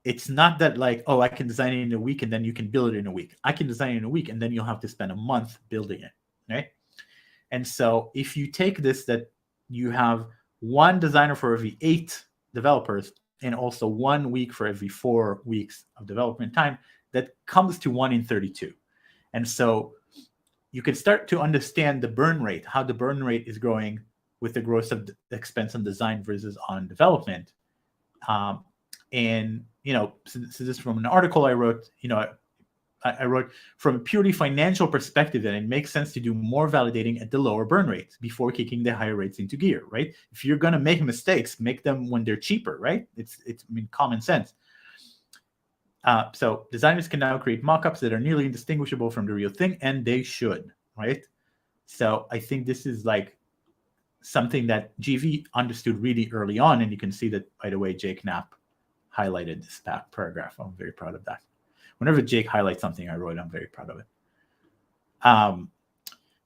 it's not that like, I can design it in a week and then you can build it in a week. I can design it in a week and then you'll have to spend a month building it, right? And so if you take this, that you have 1 designer for every 8 developers and also 1 week for every 4 weeks of development time, that comes to 1 in 32. And so you can start to understand the burn rate, how the burn rate is growing with the growth of the expense on design versus on development. And, so this is from an article I wrote, I wrote, from a purely financial perspective, that it makes sense to do more validating at the lower burn rates before kicking the higher rates into gear, right? If you're going to make mistakes, make them when they're cheaper, right? It's common sense. So designers can now create mock-ups that are nearly indistinguishable from the real thing, and they should, right? So I think this is like something that GV understood really early on, and you can see that, by the way, Jake Knapp highlighted this paragraph. I'm very proud of that. Whenever Jake highlights something I wrote, I'm very proud of it.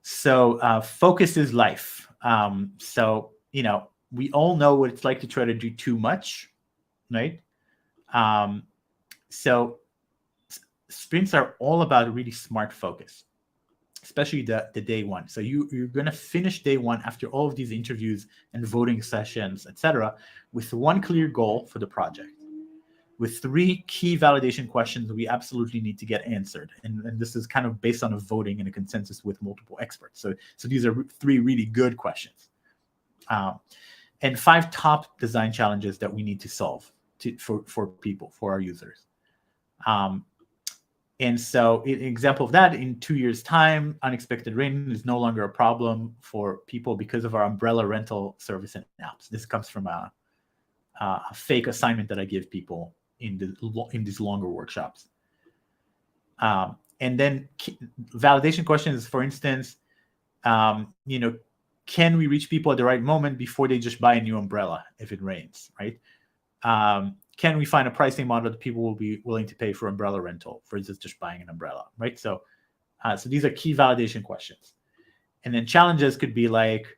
So focus is life. So, we all know what it's like to try to do too much, right? So sprints are all about really smart focus, especially the day one. So you're going to finish day one after all of these interviews and voting sessions, etc., with 1 clear goal for the project, with 3 key validation questions we absolutely need to get answered. And this is kind of based on a voting and a consensus with multiple experts. So these are 3 really good questions. And 5 top design challenges that we need to solve for people, for our users. And so an example of that, in 2 years' time, unexpected rain is no longer a problem for people because of our umbrella rental service and apps. This comes from a fake assignment that I give people in these longer workshops. And then validation questions, for instance, can we reach people at the right moment before they just buy a new umbrella if it rains, right? Can we find a pricing model that people will be willing to pay for umbrella rental versus just buying an umbrella, right? So these are key validation questions. And then challenges could be like,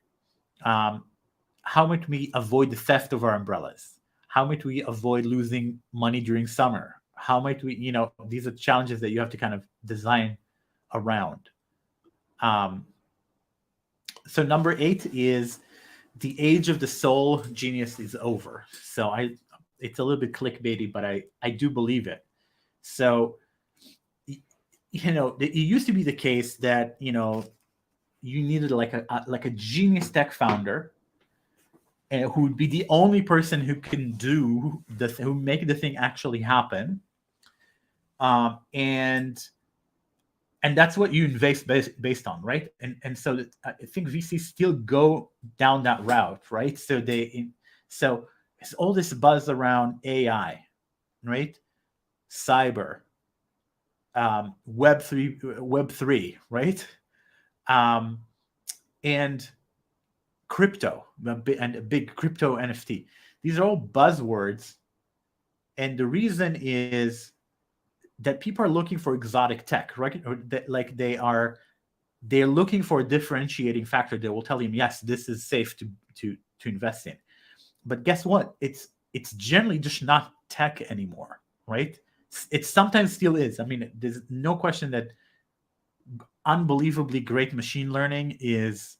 how might we avoid the theft of our umbrellas? How might we avoid losing money during summer? How might we, these are challenges that you have to kind of design around. So number 8 is the age of the sole genius is over. So it's a little bit clickbaity, but I do believe it. So, it used to be the case that, you needed like a genius tech founder and who would be the only person who can do who make the thing actually happen. And that's what you invest based on, right? And so I think VCs still go down that route, right? So it's all this buzz around AI, right? Cyber, Web3, right? Um, and crypto, and a big crypto NFT. These are all buzzwords, and the reason is that people are looking for exotic tech, right? Or that, like, they're looking for a differentiating factor that will tell them, yes, this is safe to invest in. But guess what? It's generally just not tech anymore, right? It sometimes still is. I mean, there's no question that unbelievably great machine learning is,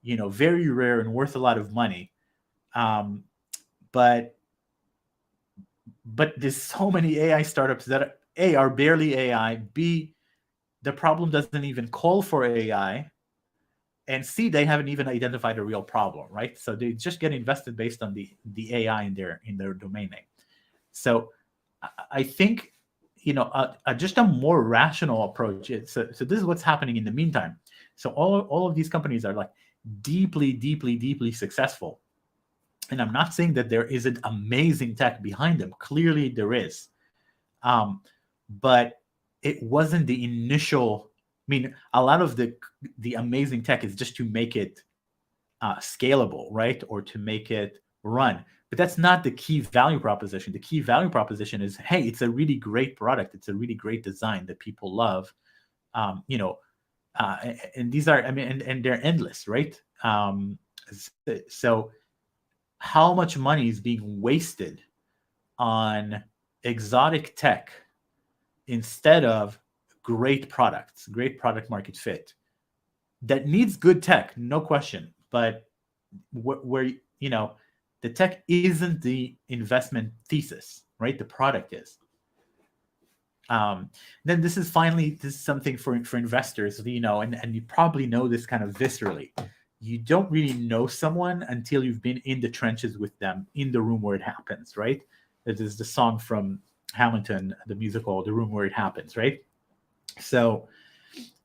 very rare and worth a lot of money. But there's so many AI startups that A, are barely AI, B, the problem doesn't even call for AI, and C, they haven't even identified a real problem, right? So they just get invested based on the AI in their domain name. So I think, just a more rational approach. So this is what's happening in the meantime. So all of these companies are like deeply, deeply, deeply successful. And I'm not saying that there isn't amazing tech behind them. Clearly there is. But it wasn't the initial. I mean, a lot of the amazing tech is just to make it scalable, right? Or to make it run. But that's not the key value proposition. The key value proposition is, hey, it's a really great product. It's a really great design that people love. And these are, I mean, and they're endless, right? So how much money is being wasted on exotic tech instead of great products, great product market fit that needs good tech, no question. But where the tech isn't the investment thesis, right? The product is. Then this is something for investors, and you probably know this kind of viscerally. You don't really know someone until you've been in the trenches with them, in the room where it happens, right? This is the song from Hamilton, the musical, The Room Where It Happens, right? So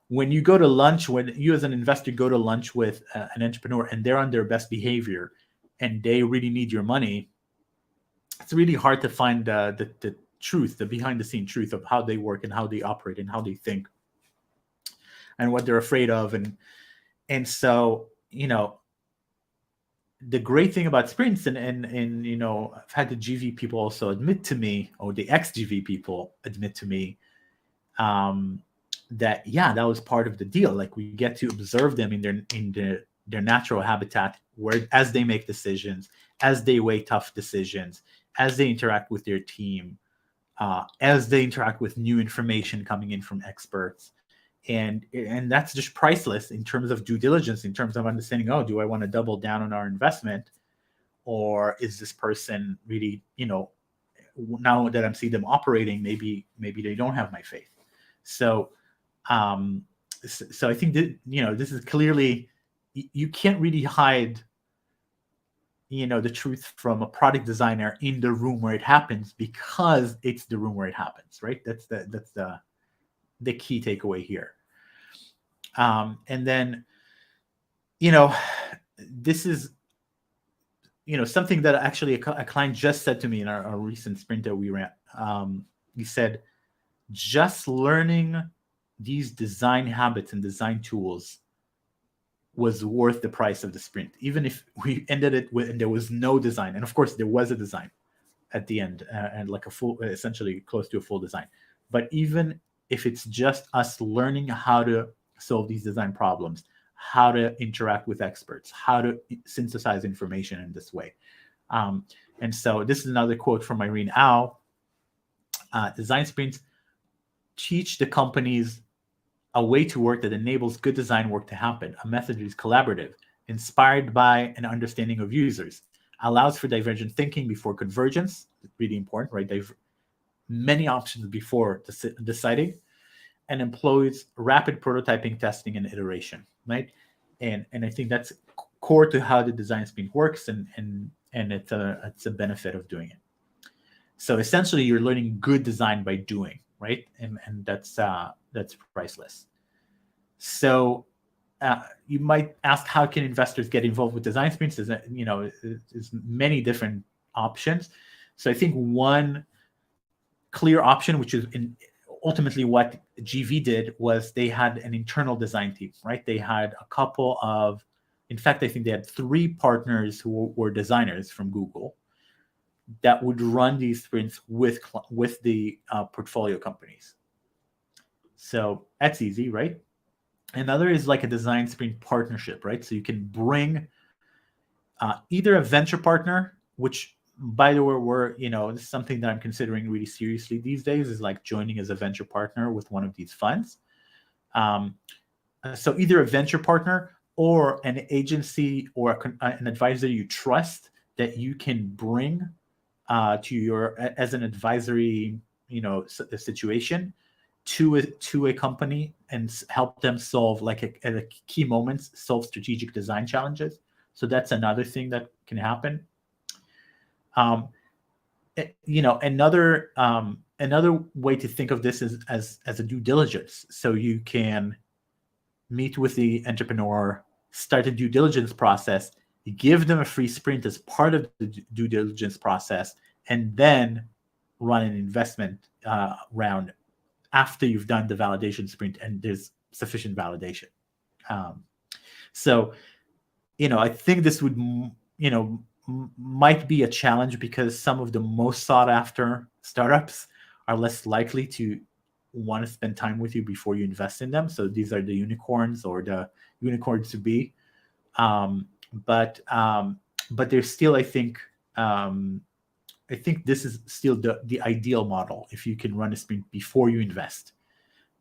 when you go to lunch, when you as an investor go to lunch with an entrepreneur and they're on their best behavior and they really need your money, it's really hard to find the truth, the behind the scene truth of how they work and how they operate and how they think and what they're afraid of. And so, the great thing about sprints, and I've had the GV people also admit to me, or the ex-GV people admit to me, that that was part of the deal. Like, we get to observe them in their natural habitat, where as they make decisions, as they weigh tough decisions, as they interact with their team, as they interact with new information coming in from experts. And that's just priceless in terms of due diligence, in terms of understanding, do I want to double down on our investment, or is this person really, now that I'm seeing them operating, maybe they don't have my faith. So I think that, this is clearly, you can't really hide the truth from a product designer in the room where it happens, because it's the room where it happens, right? That's the key takeaway here. And then, this is, something that actually a client just said to me in our recent sprint that we ran. He said, just learning these design habits and design tools was worth the price of the sprint, even if we ended it with, and there was no design. And of course there was a design at the end, and like a full, essentially close to a full design. But even if it's just us learning how to solve these design problems, how to interact with experts, how to synthesize information in this way. And so this is another quote from Irene Au. Design sprints teach the companies a way to work that enables good design work to happen. A method that is collaborative, inspired by an understanding of users, allows for divergent thinking before convergence. Really important, right? They've many options before deciding, and employs rapid prototyping, testing, and iteration, right? And I think that's core to how the design sprint works, and it's a benefit of doing it. So essentially, you're learning good design by doing, right? And that's priceless. So you might ask, how can investors get involved with design sprints? There's many different options. So I think one clear option, which is ultimately what GV did, was they had an internal design team, right? They had a couple of, in fact, I think they had 3 partners who were designers from Google that would run these sprints with the portfolio companies. So that's easy, right? Another is like a design sprint partnership, right? So you can bring either a venture partner, which, by the way, this is something that I'm considering really seriously these days, is like joining as a venture partner with one of these funds. So either a venture partner or an agency or an advisor you trust that you can bring to your as an advisory, situation to a company and help them solve, like at a key moments, solve strategic design challenges. So that's another thing that can happen. Another way to think of this is as a due diligence. So you can meet with the entrepreneur, start a due diligence process, give them a free sprint as part of the due diligence process, and then run an investment round after you've done the validation sprint and there's sufficient validation. So, I think this would, might be a challenge because some of the most sought after startups are less likely to want to spend time with you before you invest in them. So these are the unicorns or the unicorns to be. But there's still, I think this is still the ideal model if you can run a sprint before you invest,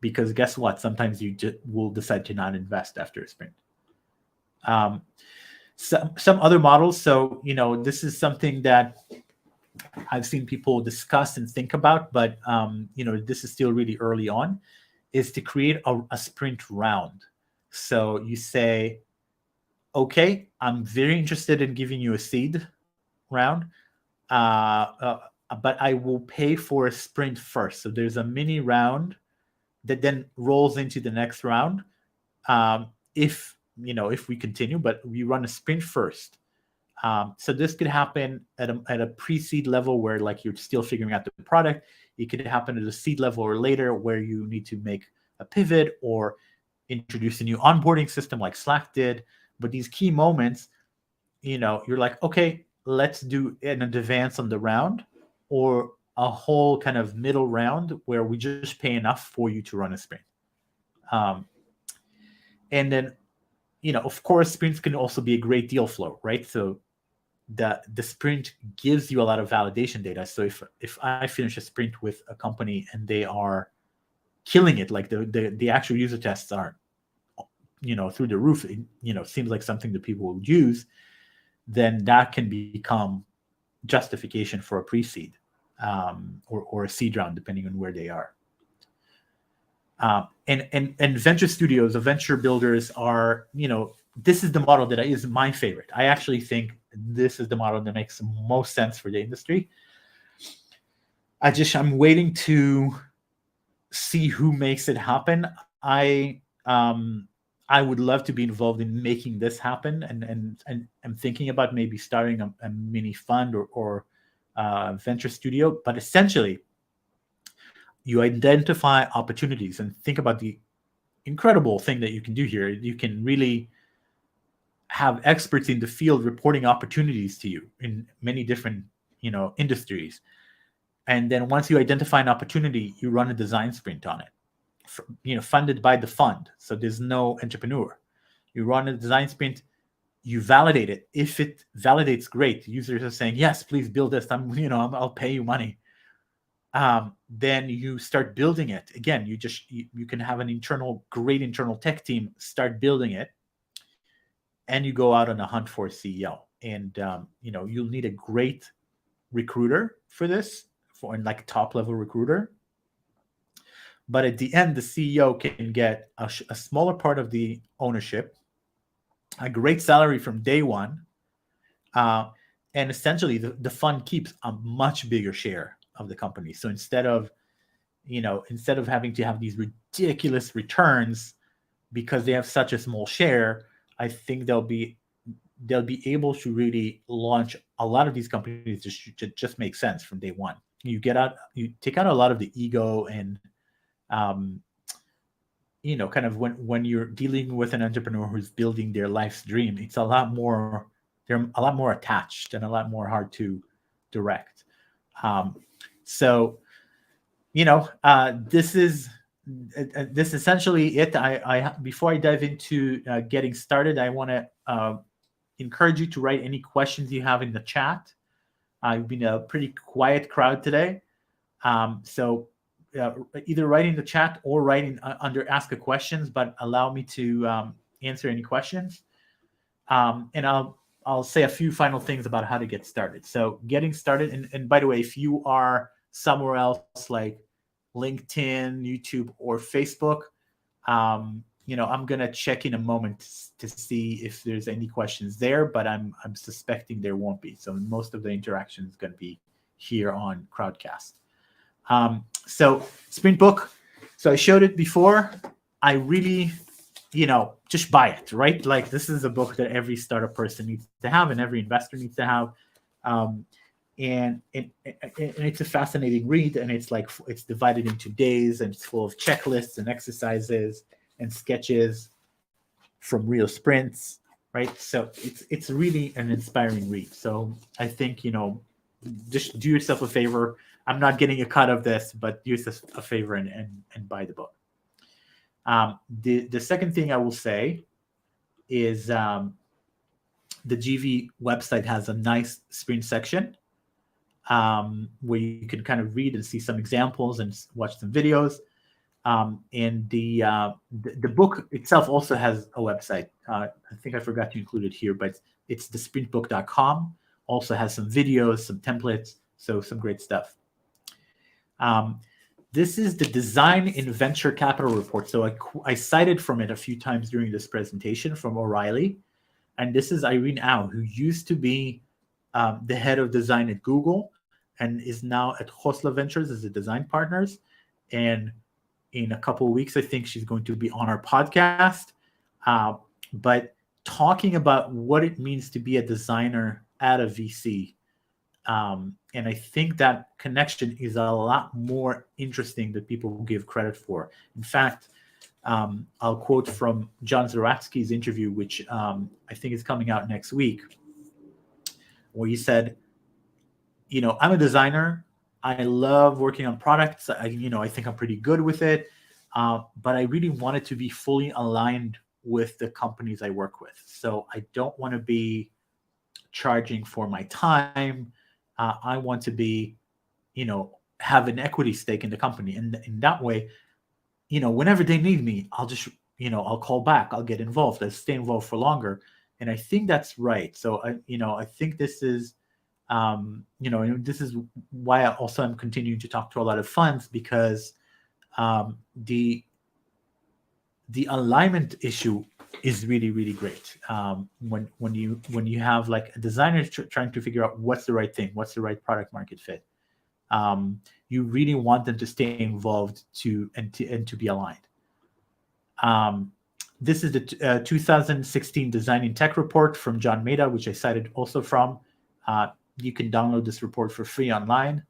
because guess what? Sometimes you will decide to not invest after a sprint. Some other models. So, this is something that I've seen people discuss and think about, but this is still really early on, is to create a sprint round. So you say, okay, I'm very interested in giving you a seed round, but I will pay for a sprint first. So there's a mini round that then rolls into the next round. If we continue, but we run a sprint first. So this could happen at a pre-seed level where like you're still figuring out the product. It could happen at a seed level or later where you need to make a pivot or introduce a new onboarding system like Slack did. But these key moments, you're like, okay, let's do an advance on the round or a whole kind of middle round where we just pay enough for you to run a sprint. And then, of course, sprints can also be a great deal flow, right? So the sprint gives you a lot of validation data. So if I finish a sprint with a company and they are killing it, like the actual user tests are, through the roof, it seems like something that people would use, then that can become justification for a pre-seed or a seed round, depending on where they are. And venture studios, the venture builders are, this is the model that is my favorite. I actually think this is the model that makes the most sense for the industry. I'm waiting to see who makes it happen. I would love to be involved in making this happen, and I'm thinking about maybe starting a mini fund or venture studio. But essentially, you identify opportunities and think about the incredible thing that you can do here. You can really have experts in the field reporting opportunities to you in many different, industries. And then once you identify an opportunity, you run a design sprint on it, funded by the fund. So there's no entrepreneur. You run a design sprint, you validate it. If it validates, great. Users are saying, yes, please build this. I'll pay you money. Then you start building it. Again, you can have an great internal tech team start building it, and you go out on a hunt for a CEO. And you'll need a great recruiter for this, like a top level recruiter. But at the end, the CEO can get a smaller part of the ownership, a great salary from day one, uh, and essentially the fund keeps a much bigger share of the company. So instead of having to have these ridiculous returns because they have such a small share, I think they'll be able to really launch a lot of these companies just make sense from day one. You take out a lot of the ego and um, kind of when you're dealing with an entrepreneur who's building their life's dream, it's a lot more they're a lot more attached and a lot more hard to direct. Um, so this is essentially it. I Before I dive into getting started, I want to encourage you to write any questions you have in the chat. I've been a pretty quiet crowd today, so uh, either write in the chat or write in under ask a questions, but allow me to answer any questions. And I'll say a few final things about how to get started. So getting started, and by the way, if you are somewhere else like LinkedIn, YouTube, or Facebook, I'm gonna check in a moment to see if there's any questions there, but I'm suspecting there won't be. So most of the interaction is gonna be here on Crowdcast. So Sprint Book. So I showed it before. I really, just buy it, right? Like this is a book that every startup person needs to have, and every investor needs to have. Um, and it's a fascinating read, and it's divided into days, and it's full of checklists and exercises and sketches from real sprints, right? So it's really an inspiring read. So I think just do yourself a favor. I'm not getting a cut of this, but do yourself a favor and buy the book. The second thing I will say is the GV website has a nice sprint section where you can kind of read and see some examples and watch some videos. And the book itself also has a website. I think I forgot to include it here, but it's thesprintbook.com. Also has some videos, some templates, so some great stuff. This is the Design and Venture Capital Report. So I cited from it a few times during this presentation from O'Reilly. And this is Irene Au, who used to be the head of design at Google and is now at Khosla Ventures as a design partners. And in a couple of weeks, I think she's going to be on our podcast. But talking about what it means to be a designer at a VC. And I think that connection is a lot more interesting than people give credit for. In fact, I'll quote from John Zaratsky's interview, which I think is coming out next week, where he said, I'm a designer. I love working on products. I think I'm pretty good with it. But I really want it to be fully aligned with the companies I work with. So I don't want to be charging for my time. I want to be, have an equity stake in the company. And in that way, whenever they need me, I'll just, I'll call back. I'll get involved. I'll stay involved for longer. And I think that's right. So I think this is, this is why I also am continuing to talk to a lot of funds, because the alignment issue is really, really great. When you have like a designer trying to figure out what's the right thing, what's the right product market fit, you really want them to stay involved and to be aligned. This is the 2016 Design and Tech report from John Maeda, which I cited also from. You can download this report for free online.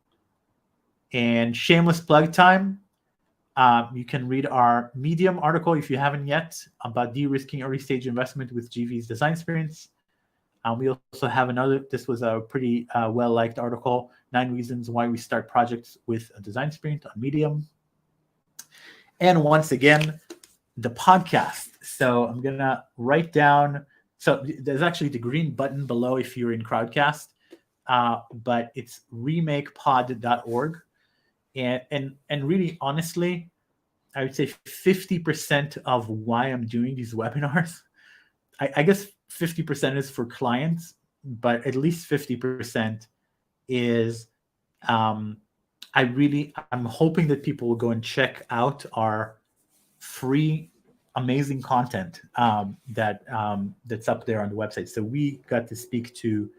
And shameless plug time. You can read our Medium article if you haven't yet about de-risking early stage investment with GV's design experience. We also have another, this was a pretty well-liked article, 9 reasons why we start projects with a design sprint on Medium. And once again, the podcast. So I'm going to write down, so there's actually the green button below if you're in Crowdcast, but it's remakepod.org. And really, honestly, I would say 50% of why I'm doing these webinars, I guess 50% is for clients, but at least 50% is I'm hoping that people will go and check out our free amazing content that's up there on the website. So we got to speak to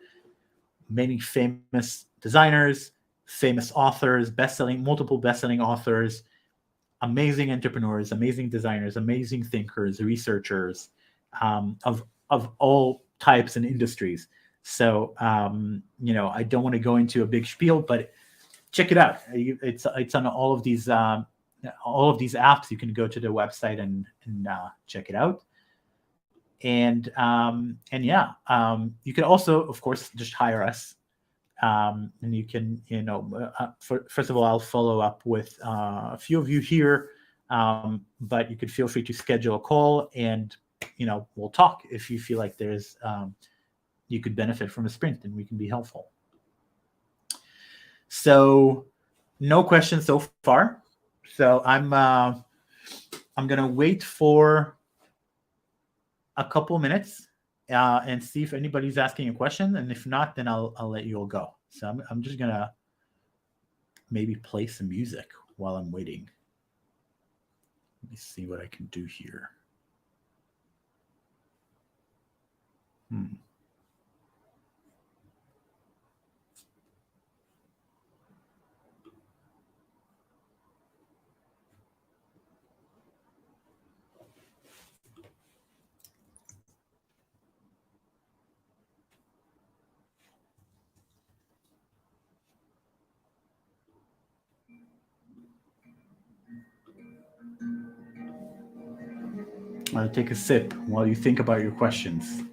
many famous designers, famous authors, multiple best-selling authors, amazing entrepreneurs, amazing designers, amazing thinkers, researchers, of all types and industries. So I don't want to go into a big spiel, but check it out. It's on all of these apps. You can go to the website and check it out. And yeah, you can also, of course, just hire us. And you can, first of all, I'll follow up with a few of you here, but you could feel free to schedule a call, and we'll talk if you feel like there's you could benefit from a sprint, and we can be helpful. So, no questions so far. So I'm gonna wait for a couple minutes and see if anybody's asking a question, and if not, then I'll let you all go. So I'm just gonna maybe play some music while I'm waiting. Let me see what I can do here. I'll take a sip while you think about your questions.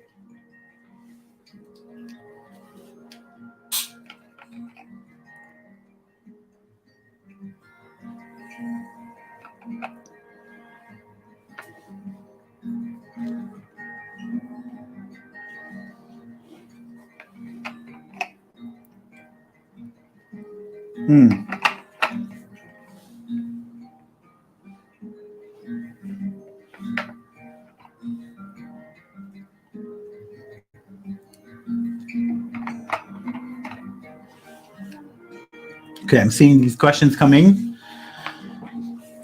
Okay, I'm seeing these questions coming.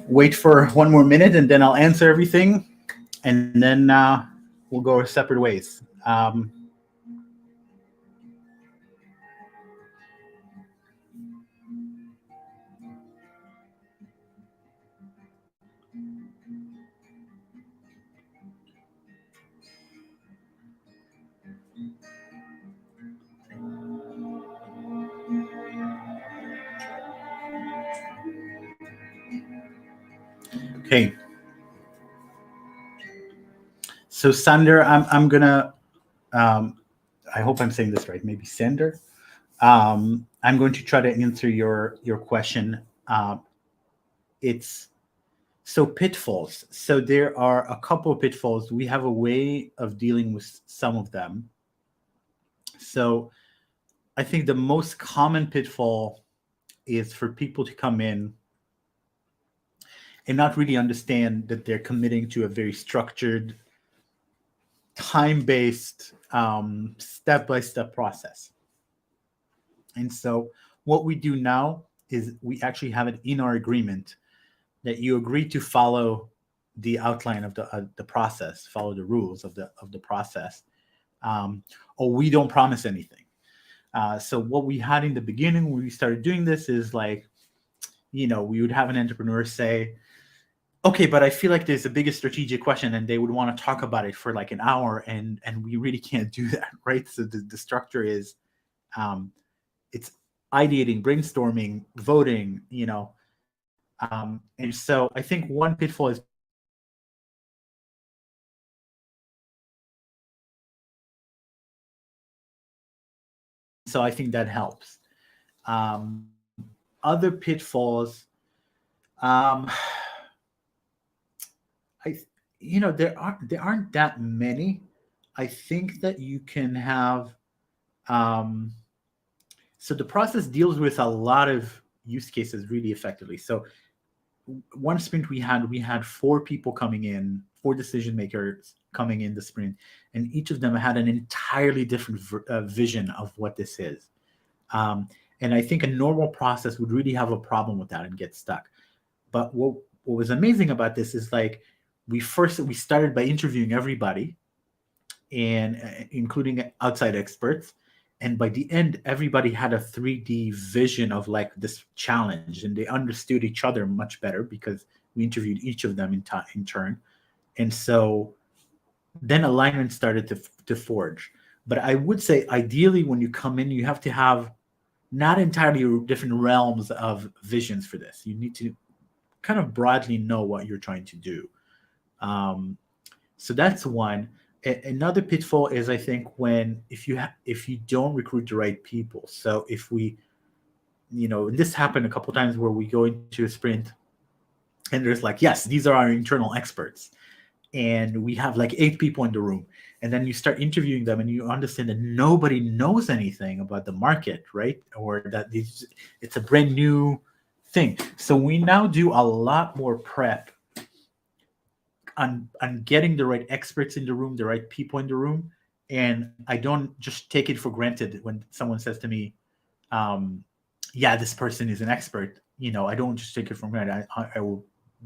Wait for one more minute, and then I'll answer everything, and then we'll go our separate ways. Okay. So Sander, I'm gonna. I hope I'm saying this right. Maybe Sander. I'm going to try to answer your question. It's so pitfalls. So there are a couple of pitfalls. We have a way of dealing with some of them. So I think the most common pitfall is for people to come in and not really understand that they're committing to a very structured, time-based, step-by-step process. And so what we do now is we actually have it in our agreement that you agree to follow the outline of the process, follow the rules of the process, or we don't promise anything. So what we had in the beginning when we started doing this is like, we would have an entrepreneur say, okay, but I feel like there's a bigger strategic question, and they would want to talk about it for like an hour, and we really can't do that, right? So the structure is, it's ideating, brainstorming, voting, and so I think one pitfall is so I think that helps. Other pitfalls, there aren't that many. I think that you can have. So the process deals with a lot of use cases really effectively. So one sprint we had 4 people coming in, 4 decision makers coming in the sprint, and each of them had an entirely different vision of what this is. And I think a normal process would really have a problem with that and get stuck. But what was amazing about this is like we started by interviewing everybody, and including outside experts. And by the end, everybody had a 3D vision of like this challenge, and they understood each other much better because we interviewed each of them in turn. And so then alignment started to forge. But I would say ideally when you come in, you have to have not entirely different realms of visions for this. You need to kind of broadly know what you're trying to do. So that's one. Another pitfall is, I think, if you don't recruit the right people. So if we, this happened a couple times where we go into a sprint and there's like, yes, these are our internal experts, and we have like 8 people in the room, and then you start interviewing them and you understand that nobody knows anything about the market, right? Or that it's a brand new thing. So we now do a lot more prep on getting the right experts in the room, the right people in the room. And I don't just take it for granted when someone says to me, yeah, this person is an expert. I don't just take it for granted. I will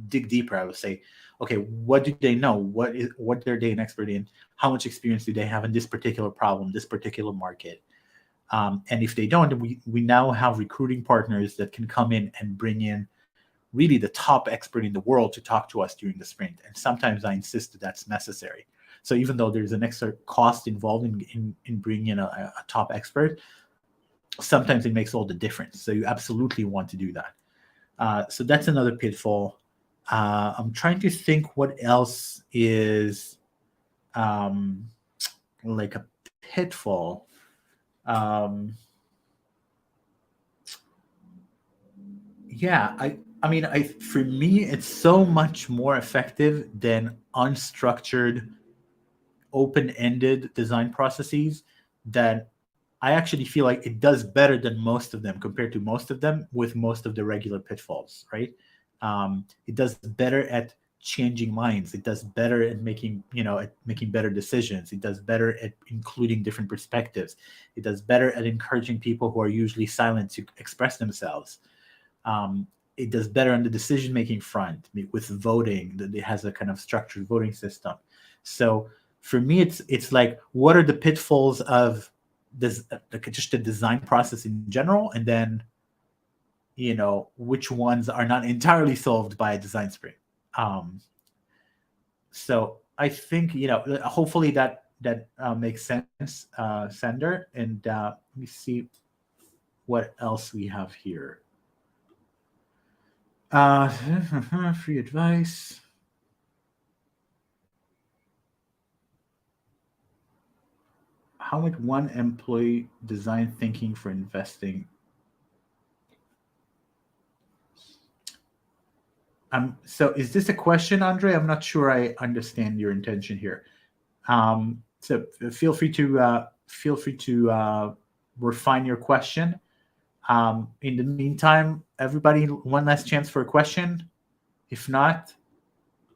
dig deeper. I will say, okay, what do they know? What are they an expert in? How much experience do they have in this particular problem, this particular market? And if they don't, we now have recruiting partners that can come in and bring in really the top expert in the world to talk to us during the sprint. And sometimes I insist that that's necessary. So even though there's an extra cost involved in bringing in a top expert, sometimes it makes all the difference. So you absolutely want to do that. So that's another pitfall. I'm trying to think what else is like a pitfall. For me, it's so much more effective than unstructured, open-ended design processes that I actually feel like it does better than most of them compared to most of them with most of the regular pitfalls, right? It does better at changing minds. It does better at making better decisions. It does better at including different perspectives. It does better at encouraging people who are usually silent to express themselves. It does better on the decision-making front with voting. That it has a kind of structured voting system. So for me, it's like, what are the pitfalls of this, just the design process in general, and then which ones are not entirely solved by a design sprint. So I think hopefully that makes sense, Sander. And let me see what else we have here. Free advice. How would one employee design thinking for investing? So is this a question, Andre? I'm not sure I understand your intention here. So feel free to refine your question. In the meantime, everybody, one last chance for a question. If not,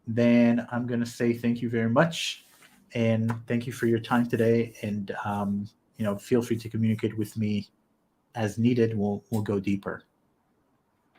then I'm going to say thank you very much. And thank you for your time today. And, feel free to communicate with me as needed. We'll go deeper.